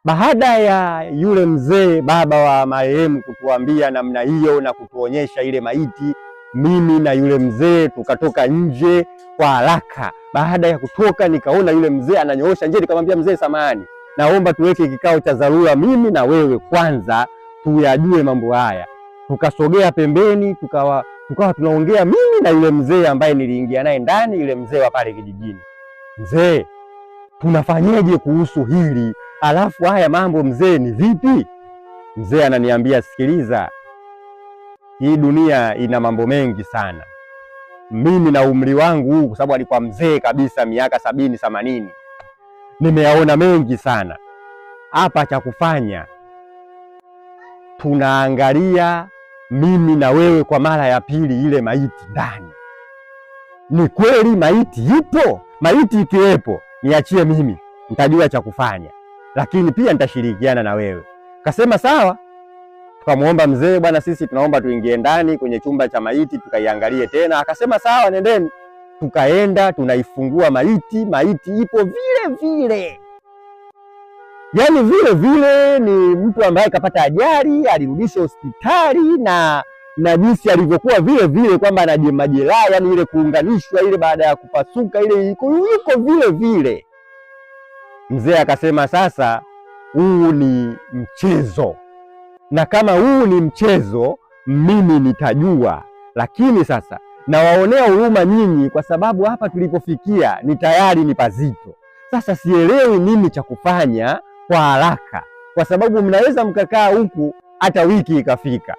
Baada ya yule mzee baba wa marehemu kutuambia namna hiyo na kutuonyesha ile maiti, mimi na yule mzee tukatoka nje kwa haraka. Baada ya kutoka nikaona yule mzee ananyoosha njia, nikamwambia mzee, samahani, naomba tuweke kikao cha dharura, mimi na wewe kwanza tuyajue mambo haya. Tukasogea pembeni, tukawa tunaongea mimi na yule mzee ambaye niliingia naye ndani, yule mzee wa pale kijijini. Mzee, tunafanyeje kuhusu hili? Alafu haya mambo mzee ni vipi? Mzee ananiambia, sikiliza, hii dunia ina mambo mengi sana. Mimi na umri wangu huu, kwa sababu alikuwa mzee kabisa, miaka 70 80, nimeyaona mengi sana. Hapa cha kufanya, tunaangalia mimi na wewe kwa mara ya pili ile maiti ndani. Ni kweli maiti ipo? Maiti ikiwepo, niachie mimi, nitajua cha kufanya, lakini pia nitashirikiana na wewe. Kasema sawa. Tukamuomba mzee, bwana, sisi tunaomba tuingie ndani kwenye chumba cha maiti tukaiangalie tena. Akasema sawa, nendeni. Tukaenda, tunaifungua maiti, maiti ipo vile vile. Yaani vile vile ni mtu ambaye kapata ajali, alirudishwa hospitali na jinsi alivyokuwa vile vile, kwamba ana majeraha, yani ile kuunganishwa ile baada ya kupasuka ile yuko vile vile. Mzee akasema sasa huu ni mchezo, na kama huu ni mchezo mimi nitajua, lakini sasa nawaonea huruma nyinyi, kwa sababu hapa tulipofikia ni tayari ni pazito. Sasa sielewi nini cha kufanya kwa haraka, kwa sababu mnaweza mkakaa huku hata wiki ikafika.